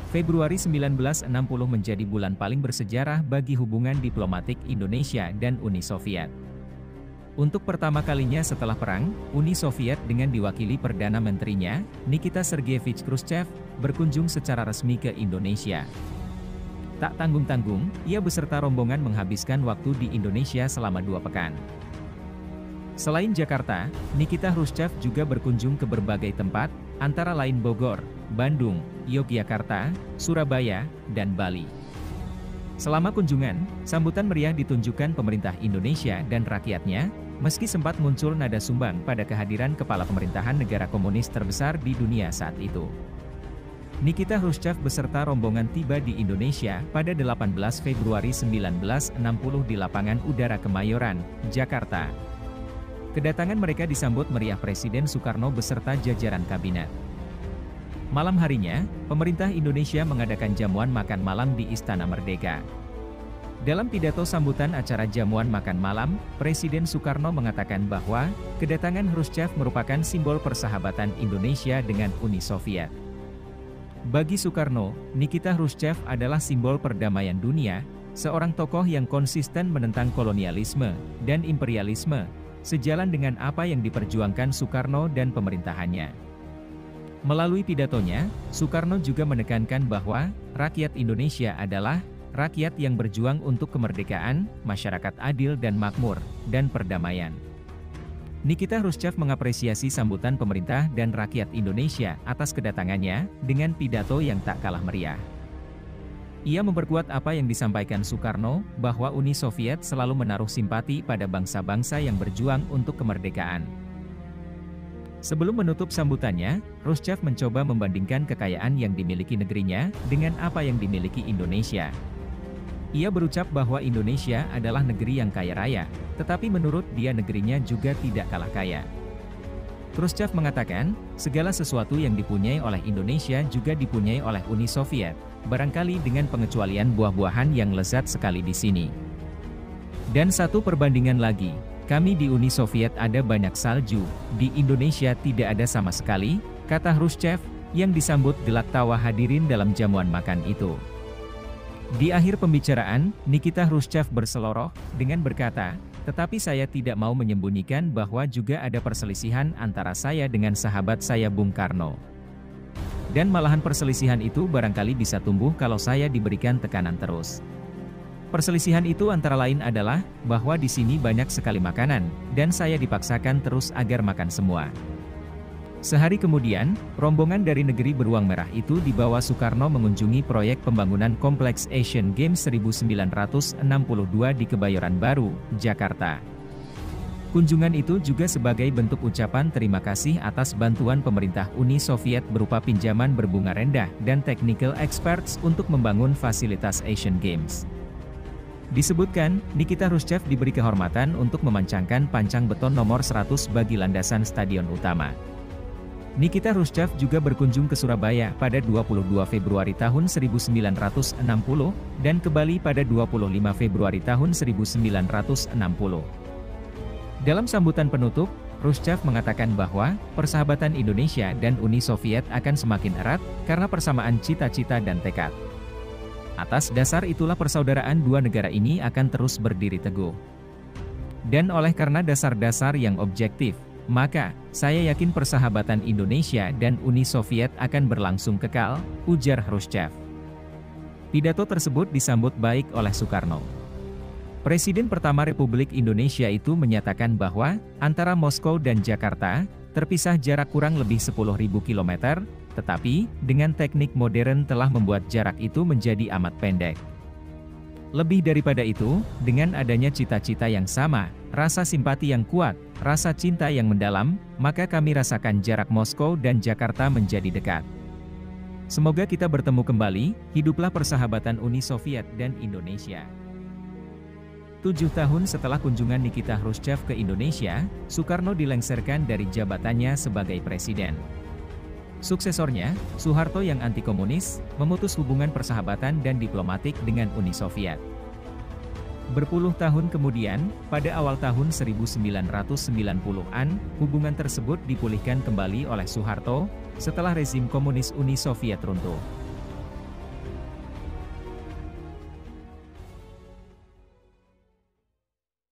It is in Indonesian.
Februari 1960 menjadi bulan paling bersejarah bagi hubungan diplomatik Indonesia dan Uni Soviet. Untuk pertama kalinya setelah perang, Uni Soviet dengan diwakili Perdana Menterinya, Nikita Sergeyevich Khrushchev, berkunjung secara resmi ke Indonesia. Tak tanggung-tanggung, ia beserta rombongan menghabiskan waktu di Indonesia selama 2 pekan. Selain Jakarta, Nikita Khrushchev juga berkunjung ke berbagai tempat, antara lain Bogor, Bandung, Yogyakarta, Surabaya, dan Bali. Selama kunjungan, sambutan meriah ditunjukkan pemerintah Indonesia dan rakyatnya, meski sempat muncul nada sumbang pada kehadiran kepala pemerintahan negara komunis terbesar di dunia saat itu. Nikita Khrushchev beserta rombongan tiba di Indonesia pada 18 Februari 1960 di Lapangan Udara Kemayoran, Jakarta. Kedatangan mereka disambut meriah Presiden Soekarno beserta jajaran kabinet. Malam harinya, pemerintah Indonesia mengadakan jamuan makan malam di Istana Merdeka. Dalam pidato sambutan acara jamuan makan malam, Presiden Soekarno mengatakan bahwa kedatangan Khrushchev merupakan simbol persahabatan Indonesia dengan Uni Soviet. Bagi Soekarno, Nikita Khrushchev adalah simbol perdamaian dunia, seorang tokoh yang konsisten menentang kolonialisme dan imperialisme, sejalan dengan apa yang diperjuangkan Soekarno dan pemerintahannya. Melalui pidatonya, Soekarno juga menekankan bahwa rakyat Indonesia adalah rakyat yang berjuang untuk kemerdekaan, masyarakat adil dan makmur, dan perdamaian. Nikita Khrushchev mengapresiasi sambutan pemerintah dan rakyat Indonesia atas kedatangannya dengan pidato yang tak kalah meriah. Ia memperkuat apa yang disampaikan Soekarno, bahwa Uni Soviet selalu menaruh simpati pada bangsa-bangsa yang berjuang untuk kemerdekaan. Sebelum menutup sambutannya, Khrushchev mencoba membandingkan kekayaan yang dimiliki negerinya dengan apa yang dimiliki Indonesia. Ia berucap bahwa Indonesia adalah negeri yang kaya raya, tetapi menurut dia negerinya juga tidak kalah kaya. Khrushchev mengatakan, segala sesuatu yang dipunyai oleh Indonesia juga dipunyai oleh Uni Soviet, barangkali dengan pengecualian buah-buahan yang lezat sekali di sini. Dan satu perbandingan lagi, kami di Uni Soviet ada banyak salju, di Indonesia tidak ada sama sekali, kata Khrushchev, yang disambut gelak tawa hadirin dalam jamuan makan itu. Di akhir pembicaraan, Nikita Khrushchev berseloroh dengan berkata, tetapi saya tidak mau menyembunyikan bahwa juga ada perselisihan antara saya dengan sahabat saya Bung Karno. Dan malahan perselisihan itu barangkali bisa tumbuh kalau saya diberikan tekanan terus. Perselisihan itu antara lain adalah, bahwa di sini banyak sekali makanan, dan saya dipaksakan terus agar makan semua. Sehari kemudian, rombongan dari negeri beruang merah itu dibawa Soekarno mengunjungi proyek pembangunan Kompleks Asian Games 1962 di Kebayoran Baru, Jakarta. Kunjungan itu juga sebagai bentuk ucapan terima kasih atas bantuan pemerintah Uni Soviet berupa pinjaman berbunga rendah dan technical experts untuk membangun fasilitas Asian Games. Disebutkan, Nikita Khrushchev diberi kehormatan untuk memancangkan pancang beton nomor 100 bagi landasan stadion utama. Nikita Khrushchev juga berkunjung ke Surabaya pada 22 Februari tahun 1960 dan ke Bali pada 25 Februari tahun 1960. Dalam sambutan penutup, Khrushchev mengatakan bahwa persahabatan Indonesia dan Uni Soviet akan semakin erat karena persamaan cita-cita dan tekad. Atas dasar itulah persaudaraan dua negara ini akan terus berdiri teguh. Dan oleh karena dasar-dasar yang objektif, maka, saya yakin persahabatan Indonesia dan Uni Soviet akan berlangsung kekal, ujar Khrushchev. Pidato tersebut disambut baik oleh Soekarno. Presiden pertama Republik Indonesia itu menyatakan bahwa, antara Moskow dan Jakarta, terpisah jarak kurang lebih 10.000 km, tetapi, dengan teknik modern telah membuat jarak itu menjadi amat pendek. Lebih daripada itu, dengan adanya cita-cita yang sama, rasa simpati yang kuat, rasa cinta yang mendalam, maka kami rasakan jarak Moskow dan Jakarta menjadi dekat. Semoga kita bertemu kembali, hiduplah persahabatan Uni Soviet dan Indonesia. 7 tahun setelah kunjungan Nikita Khrushchev ke Indonesia, Soekarno dilengsarkan dari jabatannya sebagai presiden. Suksesornya, Soeharto yang anti-komunis, memutus hubungan persahabatan dan diplomatik dengan Uni Soviet. Berpuluh tahun kemudian, pada awal tahun 1990-an, hubungan tersebut dipulihkan kembali oleh Soeharto, setelah rezim komunis Uni Soviet runtuh.